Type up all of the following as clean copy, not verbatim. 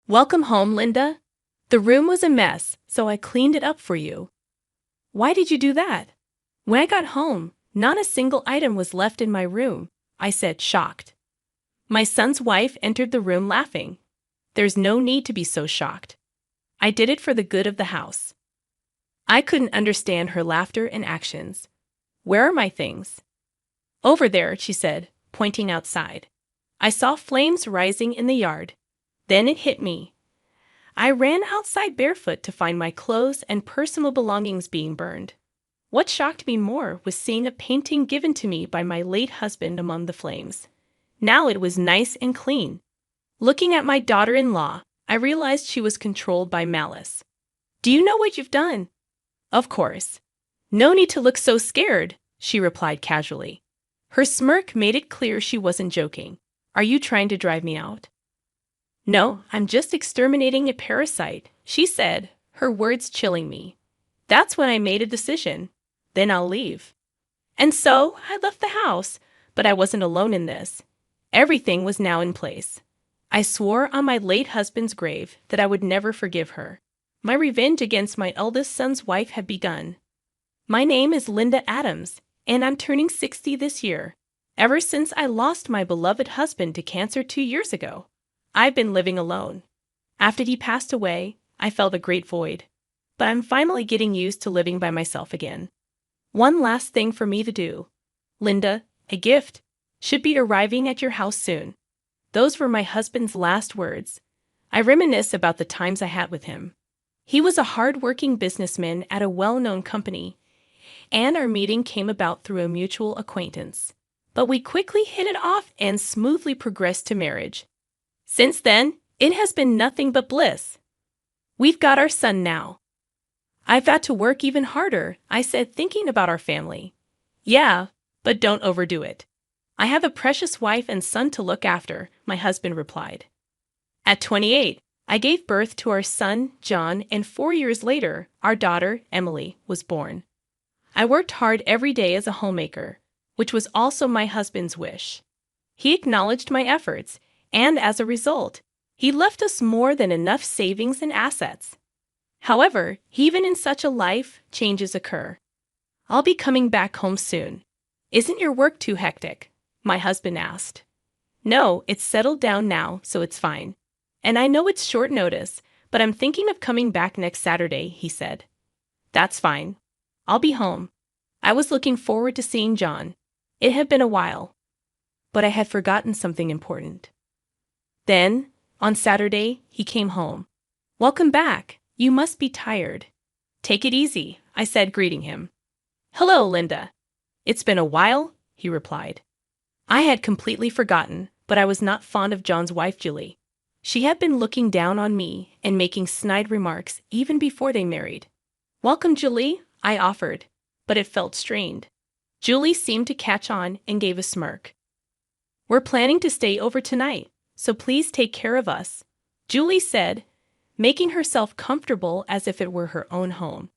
Welcome home, Linda. The room was a mess, so I cleaned it up for you. Why did you do that? When I got home, not a single item was left in my room, I said, shocked. My son's wife entered the room laughing. There's no need to be so shocked. I did it for the good of the house. I couldn't understand her laughter and actions. Where are my things? Over there, she said, pointing outside. I saw flames rising in the yard. Then it hit me. I ran outside barefoot to find my clothes and personal belongings being burned. What shocked me more was seeing a painting given to me by my late husband among the flames. Now it was nice and clean. Looking at my daughter-in-law, I realized she was controlled by malice. Do you know what you've done? Of course. No need to look so scared, she replied casually. Her smirk made it clear she wasn't joking. Are you trying to drive me out? No, I'm just exterminating a parasite, she said, her words chilling me. That's when I made a decision. Then I'll leave. And so I left the house, but I wasn't alone in this. Everything was now in place. I swore on my late husband's grave that I would never forgive her. My revenge against my eldest son's wife had begun. My name is Linda Adams, and I'm turning 60 this year. Ever since I lost my beloved husband to cancer 2 years ago, I've been living alone. After he passed away, I felt a great void. But I'm finally getting used to living by myself again. One last thing for me to do. Linda, a gift should be arriving at your house soon. Those were my husband's last words. I reminisce about the times I had with him. He was a hard-working businessman at a well-known company, and our meeting came about through a mutual acquaintance. But we quickly hit it off and smoothly progressed to marriage. Since then, it has been nothing but bliss. We've got our son now. I've got to work even harder, I said, thinking about our family. Yeah, but don't overdo it. I have a precious wife and son to look after, my husband replied. At 28, I gave birth to our son, John, and 4 years later, our daughter, Emily, was born. I worked hard every day as a homemaker, which was also my husband's wish. He acknowledged my efforts, and as a result, he left us more than enough savings and assets. However, even in such a life, changes occur. I'll be coming back home soon. Isn't your work too hectic? My husband asked. No, it's settled down now, so it's fine. And I know it's short notice, but I'm thinking of coming back next Saturday, he said. That's fine. I'll be home. I was looking forward to seeing John. It had been a while. But I had forgotten something important. Then, on Saturday, he came home. Welcome back. You must be tired. Take it easy, I said, greeting him. Hello, Linda. It's been a while, he replied. I had completely forgotten, but I was not fond of John's wife, Julie. She had been looking down on me and making snide remarks even before they married. Welcome, Julie, I offered, but it felt strained. Julie seemed to catch on and gave a smirk. We're planning to stay over tonight, so please take care of us, Julie said, making herself comfortable as if it were her own home.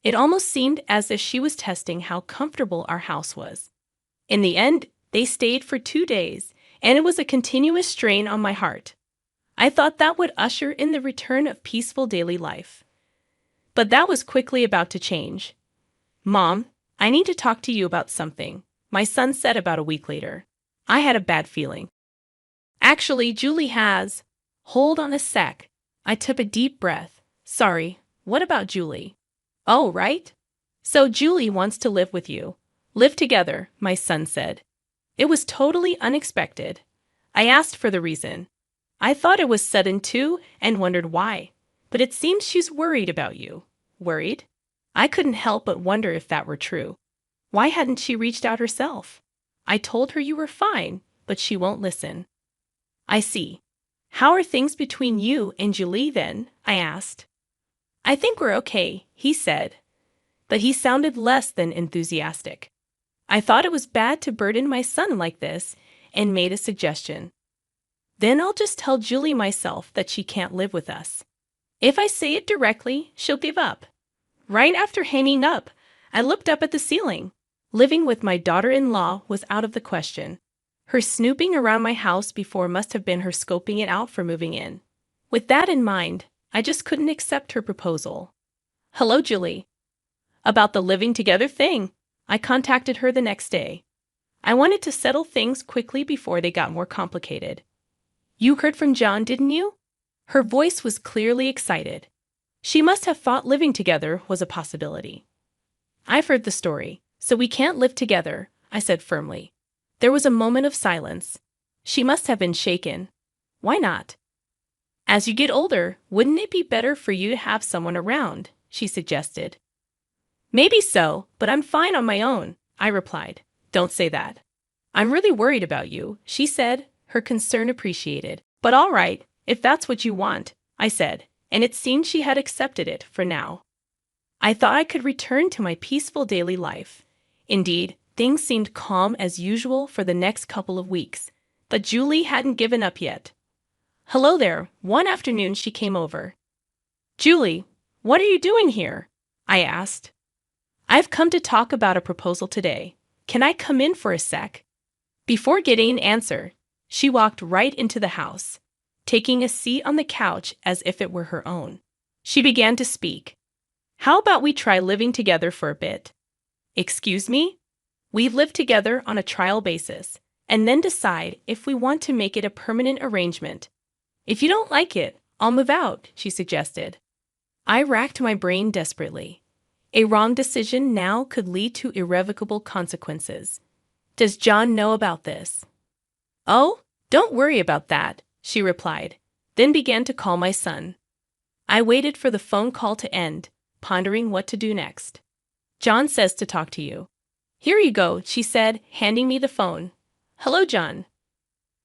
It almost seemed as if she was testing how comfortable our house was. In the end, they stayed for 2 days, and it was a continuous strain on my heart. I thought that would usher in the return of peaceful daily life. But that was quickly about to change. Mom, I need to talk to you about something, my son said about a week later. I had a bad feeling. Actually, Julie has. Hold on a sec. I took a deep breath. Sorry, what about Julie? Oh, right. So Julie wants to live with you. Live together, my son said. It was totally unexpected. I asked for the reason. I thought it was sudden too and wondered why. But it seems she's worried about you. Worried? I couldn't help but wonder if that were true. Why hadn't she reached out herself? I told her you were fine, but she won't listen. I see. How are things between you and Julie then? I asked. I think we're okay, he said. But he sounded less than enthusiastic. I thought it was bad to burden my son like this and made a suggestion. Then I'll just tell Julie myself that she can't live with us. If I say it directly, she'll give up. Right after hanging up, I looked up at the ceiling. Living with my daughter-in-law was out of the question. Her snooping around my house before must have been her scoping it out for moving in. With that in mind, I just couldn't accept her proposal. Hello, Julie. About the living together thing, I contacted her the next day. I wanted to settle things quickly before they got more complicated. You heard from John, didn't you? Her voice was clearly excited. She must have thought living together was a possibility. I've heard the story, so we can't live together, I said firmly. There was a moment of silence. She must have been shaken. Why not? As you get older, wouldn't it be better for you to have someone around? She suggested. Maybe so, but I'm fine on my own, I replied. Don't say that. I'm really worried about you, she said, her concern appreciated. But all right, if that's what you want, I said, and it seemed she had accepted it for now. I thought I could return to my peaceful daily life. Indeed, things seemed calm as usual for the next couple of weeks, but Julie hadn't given up yet. Hello there. One afternoon she came over. Julie, what are you doing here? I asked. I've come to talk about a proposal today. Can I come in for a sec? Before getting an answer, she walked right into the house, taking a seat on the couch as if it were her own. She began to speak. How about we try living together for a bit? Excuse me? We've lived together on a trial basis, and then decide if we want to make it a permanent arrangement. If you don't like it, I'll move out, she suggested. I racked my brain desperately. A wrong decision now could lead to irrevocable consequences. Does John know about this? Oh, don't worry about that, she replied, then began to call my son. I waited for the phone call to end, pondering what to do next. John says to talk to you. Here you go, she said, handing me the phone. Hello, John.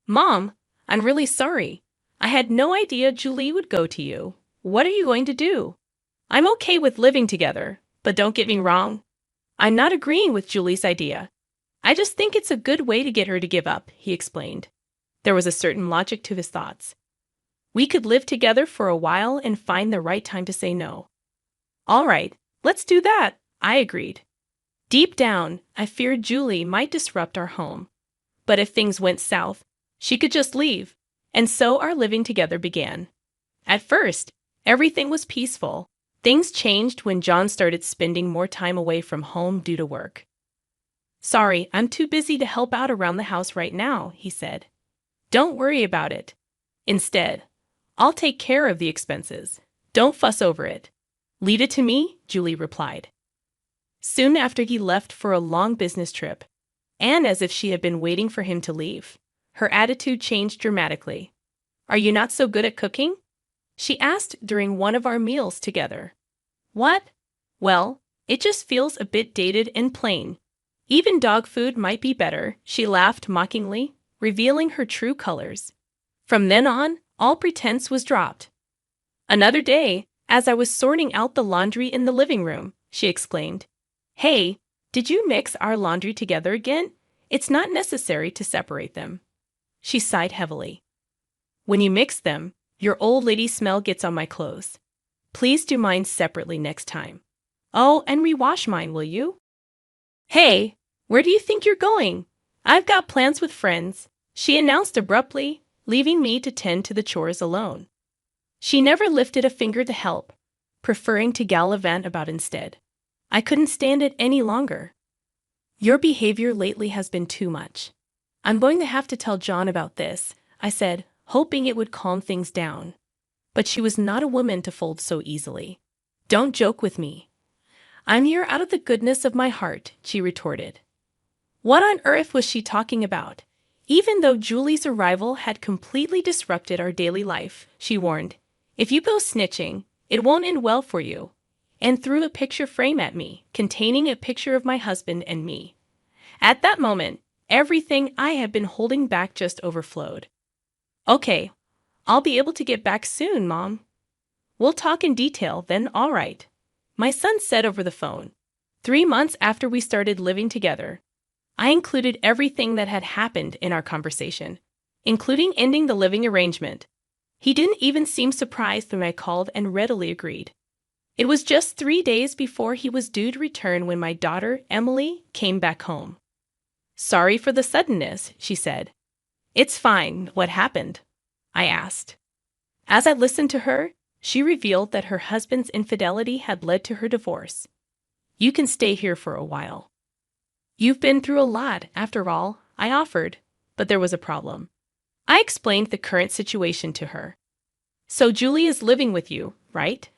Mom, I'm really sorry. I had no idea Julie would go to you. What are you going to do? I'm okay with living together, but don't get me wrong. I'm not agreeing with Julie's idea. I just think it's a good way to get her to give up, he explained. There was a certain logic to his thoughts. We could live together for a while and find the right time to say no. All right, let's do that, I agreed. Deep down, I feared Julie might disrupt our home. But if things went south, she could just leave, and so our living together began. At first, everything was peaceful. Things changed when John started spending more time away from home due to work. Sorry, I'm too busy to help out around the house right now, he said. Don't worry about it. Instead, I'll take care of the expenses. Don't fuss over it. Leave it to me, Julie replied. Soon after he left for a long business trip, and as if she had been waiting for him to leave, her attitude changed dramatically. Are you not so good at cooking? She asked during one of our meals together. What? Well, it just feels a bit dated and plain. Even dog food might be better, she laughed mockingly, revealing her true colors. From then on, all pretense was dropped. Another day, as I was sorting out the laundry in the living room, she exclaimed, Hey, did you mix our laundry together again? It's not necessary to separate them. She sighed heavily. When you mix them, your old lady smell gets on my clothes. Please do mine separately next time. Oh, and rewash mine, will you? Hey, where do you think you're going? I've got plans with friends, she announced abruptly, leaving me to tend to the chores alone. She never lifted a finger to help, preferring to gallivant about instead. I couldn't stand it any longer. Your behavior lately has been too much. I'm going to have to tell John about this, I said, hoping it would calm things down. But she was not a woman to fold so easily. Don't joke with me. I'm here out of the goodness of my heart, she retorted. What on earth was she talking about? Even though Julie's arrival had completely disrupted our daily life, she warned, if you go snitching, it won't end well for you, and threw a picture frame at me, containing a picture of my husband and me. At that moment, everything I had been holding back just overflowed. Okay, I'll be able to get back soon, Mom. We'll talk in detail then, all right. My son said over the phone. 3 months after we started living together, I included everything that had happened in our conversation, including ending the living arrangement. He didn't even seem surprised when I called and readily agreed. It was just 3 days before he was due to return when my daughter, Emily, came back home. Sorry for the suddenness, she said. It's fine. What happened? I asked. As I listened to her, she revealed that her husband's infidelity had led to her divorce. You can stay here for a while. You've been through a lot, after all, I offered, but there was a problem. I explained the current situation to her. So Julie is living with you, right?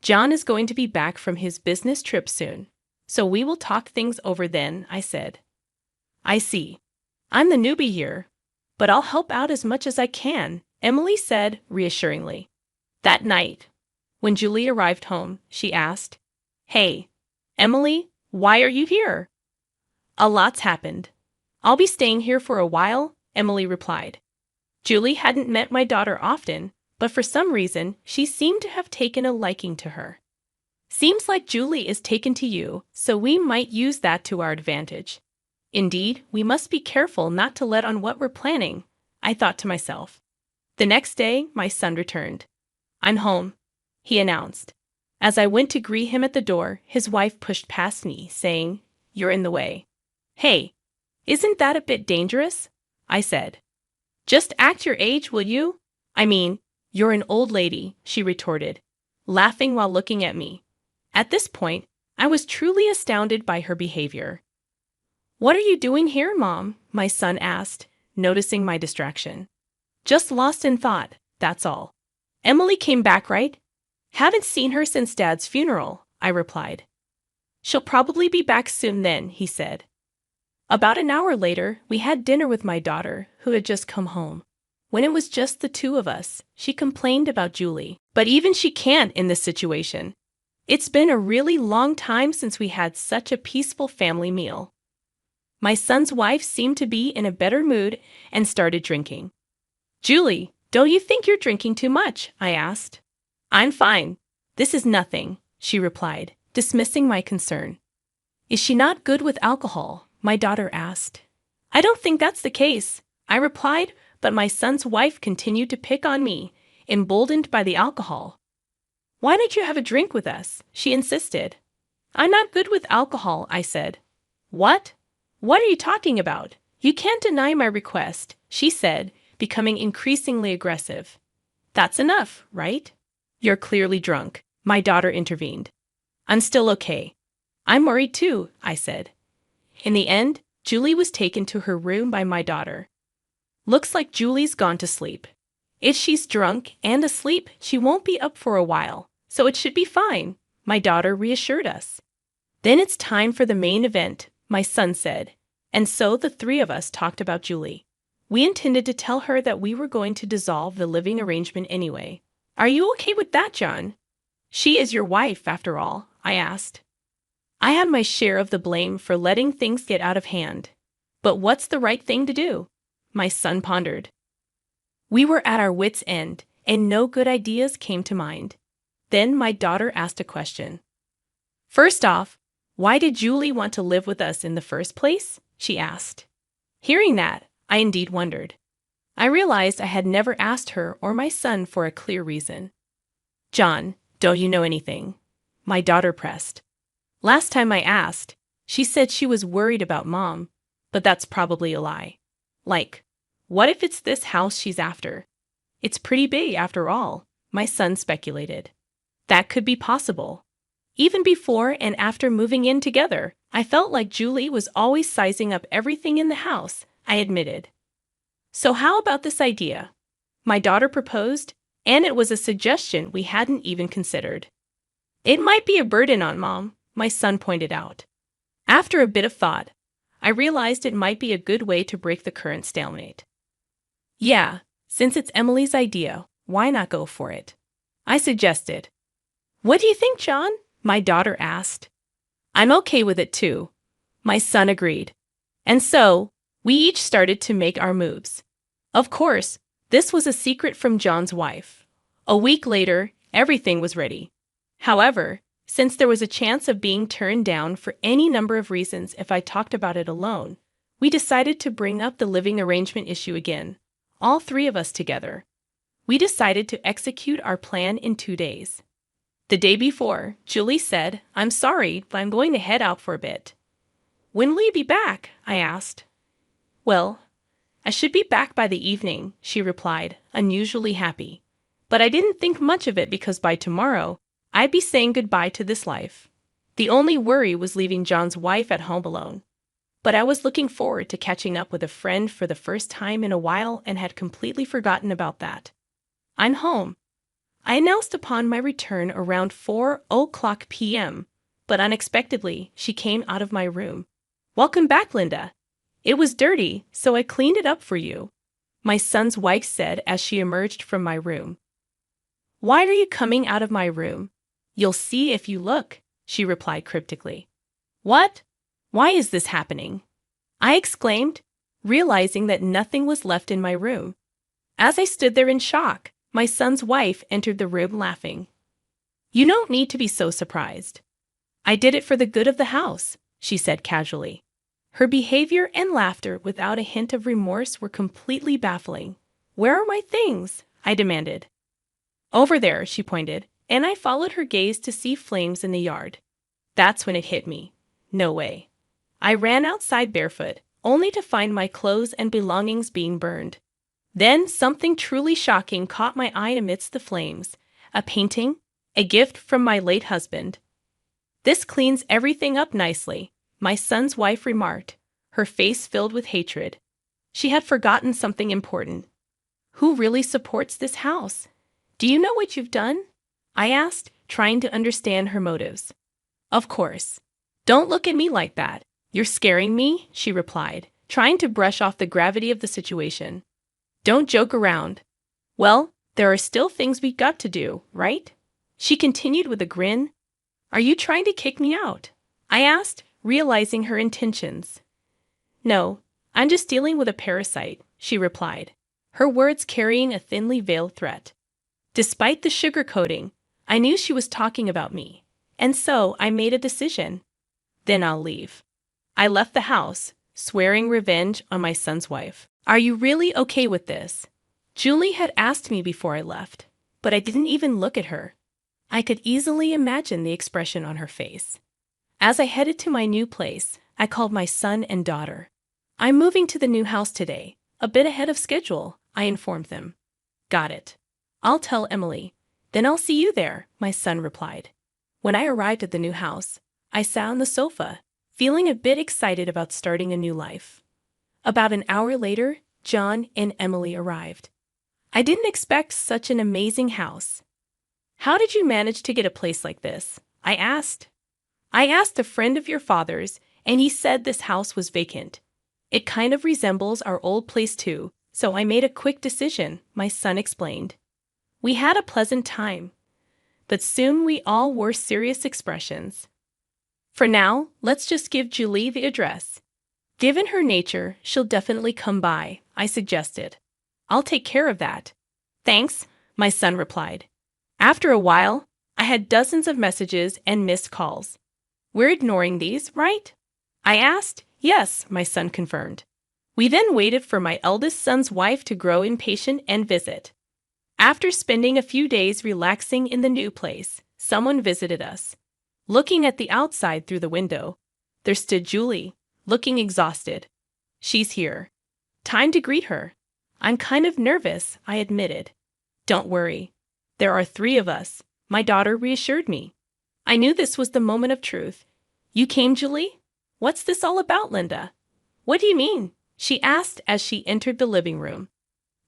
John is going to be back from his business trip soon, so we will talk things over then, I said. I see. I'm the newbie here, but I'll help out as much as I can, Emily said reassuringly. That night, when Julie arrived home, she asked, Hey, Emily, why are you here? A lot's happened. I'll be staying here for a while, Emily replied. Julie hadn't met my daughter often, but for some reason, she seemed to have taken a liking to her. Seems like Julie is taken to you, so we might use that to our advantage. Indeed, we must be careful not to let on what we're planning, I thought to myself. The next day, my son returned. I'm home, he announced. As I went to greet him at the door, his wife pushed past me, saying, You're in the way. Hey, isn't that a bit dangerous? I said. Just act your age, will you? I mean, you're an old lady, she retorted, laughing while looking at me. At this point, I was truly astounded by her behavior. What are you doing here, Mom? My son asked, noticing my distraction. Just lost in thought, that's all. Emily came back, right? Haven't seen her since Dad's funeral, I replied. She'll probably be back soon then, he said. About an hour later, we had dinner with my daughter, who had just come home. When it was just the two of us, she complained about Julie. But even she can't in this situation. It's been a really long time since we had such a peaceful family meal. My son's wife seemed to be in a better mood and started drinking. Julie, don't you think you're drinking too much? I asked. I'm fine. This is nothing, she replied, dismissing my concern. Is she not good with alcohol? My daughter asked. I don't think that's the case, I replied, but my son's wife continued to pick on me, emboldened by the alcohol. Why don't you have a drink with us? She insisted. I'm not good with alcohol, I said. What? What are you talking about? You can't deny my request, she said, becoming increasingly aggressive. That's enough, right? You're clearly drunk, my daughter intervened. I'm still okay. I'm worried too, I said. In the end, Julie was taken to her room by my daughter. Looks like Julie's gone to sleep. If she's drunk and asleep, she won't be up for a while, so it should be fine, my daughter reassured us. Then it's time for the main event, my son said, and so the three of us talked about Julie. We intended to tell her that we were going to dissolve the living arrangement anyway. Are you okay with that, John? She is your wife, after all, I asked. I had my share of the blame for letting things get out of hand. But what's the right thing to do? My son pondered. We were at our wits' end, and no good ideas came to mind. Then my daughter asked a question. First off, why did Julie want to live with us in the first place? She asked. Hearing that, I indeed wondered. I realized I had never asked her or my son for a clear reason. John, don't you know anything? My daughter pressed. Last time I asked, she said she was worried about Mom, but that's probably a lie. Like, what if it's this house she's after? It's pretty big after all, my son speculated. That could be possible. Even before and after moving in together, I felt like Julie was always sizing up everything in the house, I admitted. So how about this idea? My daughter proposed, and it was a suggestion we hadn't even considered. It might be a burden on Mom, my son pointed out. After a bit of thought, I realized it might be a good way to break the current stalemate. Yeah, since it's Emily's idea, why not go for it? I suggested. What do you think, John? My daughter asked. I'm okay with it too. My son agreed. And so, we each started to make our moves. Of course, this was a secret from John's wife. A week later, everything was ready. However, since there was a chance of being turned down for any number of reasons if I talked about it alone, we decided to bring up the living arrangement issue again, all three of us together. We decided to execute our plan in 2 days. The day before, Julie said, I'm sorry, but I'm going to head out for a bit. When will you be back? I asked. Well, I should be back by the evening, she replied, unusually happy. But I didn't think much of it because by tomorrow, I'd be saying goodbye to this life. The only worry was leaving John's wife at home alone. But I was looking forward to catching up with a friend for the first time in a while and had completely forgotten about that. I'm home, I announced upon my return around 4:00 p.m., but unexpectedly, she came out of my room. "Welcome back, Linda. It was dirty, so I cleaned it up for you," my son's wife said as she emerged from my room. "Why are you coming out of my room? You'll see if you look," she replied cryptically. "What? Why is this happening?" I exclaimed, realizing that nothing was left in my room. As I stood there in shock, my son's wife entered the room laughing. "You don't need to be so surprised. I did it for the good of the house," she said casually. Her behavior and laughter without a hint of remorse were completely baffling. "Where are my things?" I demanded. "Over there," she pointed, and I followed her gaze to see flames in the yard. That's when it hit me. No way. I ran outside barefoot, only to find my clothes and belongings being burned. Then something truly shocking caught my eye amidst the flames. A painting, a gift from my late husband. "This cleans everything up nicely," my son's wife remarked, her face filled with hatred. She had forgotten something important. "Who really supports this house? Do you know what you've done?" I asked, trying to understand her motives. "Of course. Don't look at me like that. You're scaring me," she replied, trying to brush off the gravity of the situation. "Don't joke around. Well, there are still things we've got to do, right?" She continued with a grin. "Are you trying to kick me out?" I asked, realizing her intentions. "No, I'm just dealing with a parasite," she replied, her words carrying a thinly veiled threat. Despite the sugarcoating, I knew she was talking about me, and so I made a decision. Then I'll leave. I left the house, swearing revenge on my son's wife. "Are you really okay with this?" Julie had asked me before I left, but I didn't even look at her. I could easily imagine the expression on her face. As I headed to my new place, I called my son and daughter. "I'm moving to the new house today, a bit ahead of schedule," I informed them. "Got it. I'll tell Emily. Then I'll see you there," my son replied. When I arrived at the new house, I sat on the sofa, feeling a bit excited about starting a new life. About an hour later, John and Emily arrived. I didn't expect such an amazing house. "How did you manage to get a place like this?" I asked. "I asked a friend of your father's, and he said this house was vacant. It kind of resembles our old place too, so I made a quick decision," my son explained. We had a pleasant time, but soon we all wore serious expressions. "For now, let's just give Julie the address. Given her nature, she'll definitely come by," I suggested. "I'll take care of that." "Thanks," my son replied. After a while, I had dozens of messages and missed calls. "We're ignoring these, right?" I asked. "Yes," my son confirmed. We then waited for my eldest son's wife to grow impatient and visit. After spending a few days relaxing in the new place, someone visited us. Looking at the outside through the window, there stood Julie, looking exhausted. "She's here. Time to greet her." "I'm kind of nervous," I admitted. "Don't worry. There are 3 of us," my daughter reassured me. I knew this was the moment of truth. "You came, Julie? What's this all about, Linda?" "What do you mean?" she asked as she entered the living room.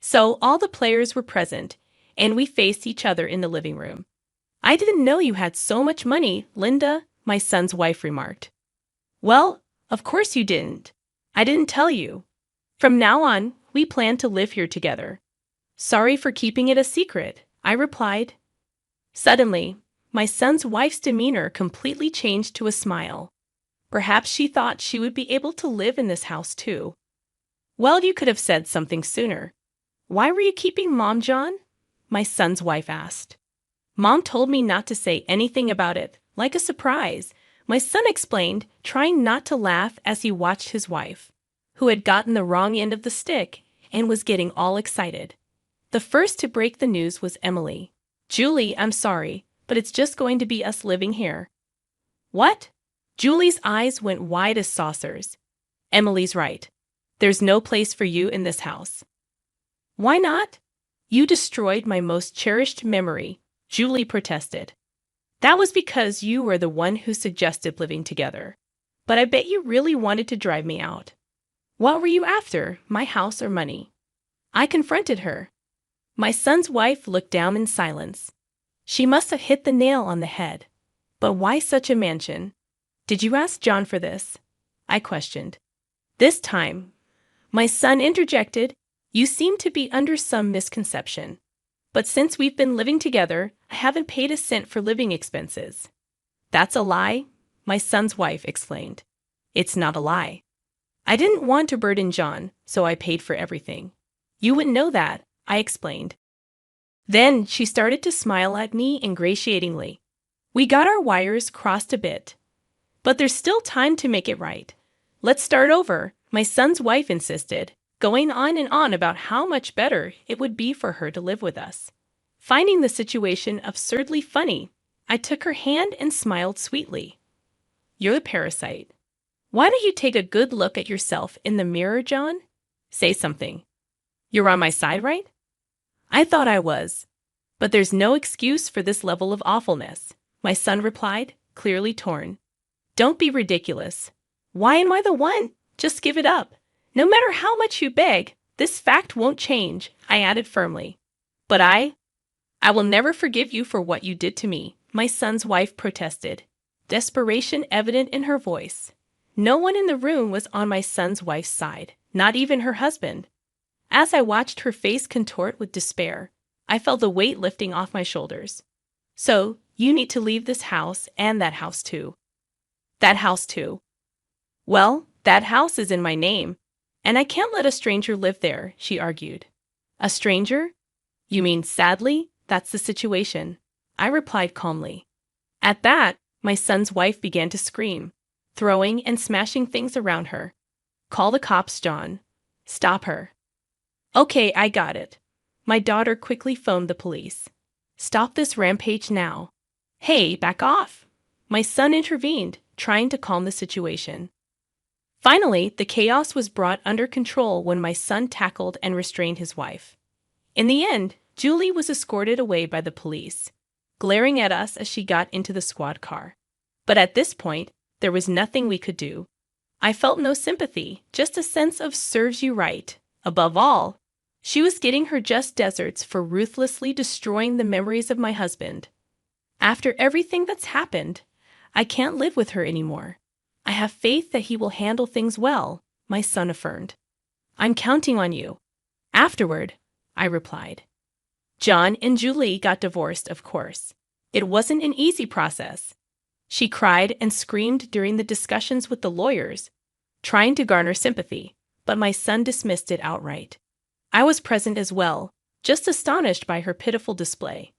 So all the players were present, and we faced each other in the living room. "I didn't know you had so much money, Linda," my son's wife remarked. "Well, of course you didn't. I didn't tell you. From now on, we plan to live here together." "Sorry for keeping it a secret," I replied. Suddenly, my son's wife's demeanor completely changed to a smile. Perhaps she thought she would be able to live in this house too. "Well, you could have said something sooner. Why were you keeping Mom, John?" my son's wife asked. "Mom told me not to say anything about it, like a surprise," my son explained, trying not to laugh as he watched his wife, who had gotten the wrong end of the stick and was getting all excited. The first to break the news was Emily. "Julie, I'm sorry, but it's just going to be us living here." "What?" Julie's eyes went wide as saucers. "Emily's right. There's no place for you in this house." "Why not?" You destroyed my most cherished memory, Julie protested. That was because you were the one who suggested living together. But I bet you really wanted to drive me out. What were you after, my house or money? I confronted her. My son's wife looked down in silence. She must have hit the nail on the head. But why such a mansion? Did you ask John for this? I questioned. This time, my son interjected, you seem to be under some misconception. But since we've been living together, I haven't paid a cent for living expenses. That's a lie, my son's wife explained. It's not a lie. I didn't want to burden John, so I paid for everything. You wouldn't know that, I explained. Then she started to smile at me ingratiatingly. We got our wires crossed a bit. But there's still time to make it right. Let's start over, my son's wife insisted, going on and on about how much better it would be for her to live with us. Finding the situation absurdly funny, I took her hand and smiled sweetly. You're the parasite. Why don't you take a good look at yourself in the mirror, John? Say something. You're on my side, right? I thought I was. But there's no excuse for this level of awfulness, my son replied, clearly torn. Don't be ridiculous. Why am I the one? Just give it up. No matter how much you beg, this fact won't change, I added firmly. But I will never forgive you for what you did to me, my son's wife protested, desperation evident in her voice. No one in the room was on my son's wife's side, not even her husband. As I watched her face contort with despair, I felt the weight lifting off my shoulders. So, you need to leave this house and that house too. That house too. Well, that house is in my name, and I can't let a stranger live there, she argued. A stranger? You mean sadly, that's the situation, I replied calmly. At that, my son's wife began to scream, throwing and smashing things around her. Call the cops, John. Stop her. Okay, I got it. My daughter quickly phoned the police. Stop this rampage now. Hey, back off. My son intervened, trying to calm the situation. Finally, the chaos was brought under control when my son tackled and restrained his wife. In the end, Julie was escorted away by the police, glaring at us as she got into the squad car. But at this point, there was nothing we could do. I felt no sympathy, just a sense of serves you right. Above all, she was getting her just deserts for ruthlessly destroying the memories of my husband. After everything that's happened, I can't live with her anymore. I have faith that he will handle things well, my son affirmed. I'm counting on you. Afterward, I replied. John and Julie got divorced, of course. It wasn't an easy process. She cried and screamed during the discussions with the lawyers, trying to garner sympathy, but my son dismissed it outright. I was present as well, just astonished by her pitiful display.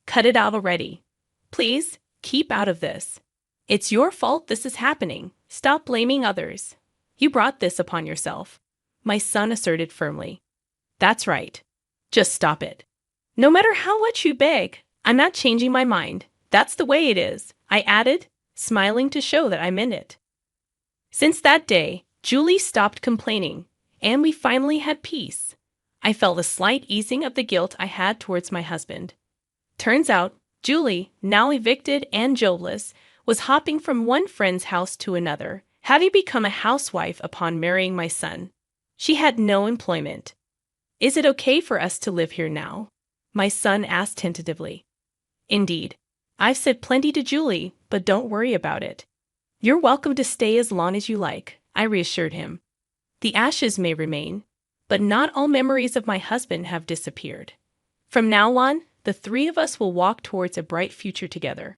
Cut it out already. Please, keep out of this. It's your fault this is happening. Stop blaming others. You brought this upon yourself, my son asserted firmly. That's right. Just stop it. No matter how much you beg, I'm not changing my mind. That's the way it is, I added, smiling to show that I meant it. Since that day, Julie stopped complaining, and we finally had peace. I felt a slight easing of the guilt I had towards my husband. Turns out, Julie, now evicted and jobless, was hopping from one friend's house to another, having become a housewife upon marrying my son. She had no employment. Is it okay for us to live here now? My son asked tentatively. Indeed. I've said plenty to Julie, but don't worry about it. You're welcome to stay as long as you like, I reassured him. The ashes may remain, but not all memories of my husband have disappeared. From now on, the three of us will walk towards a bright future together.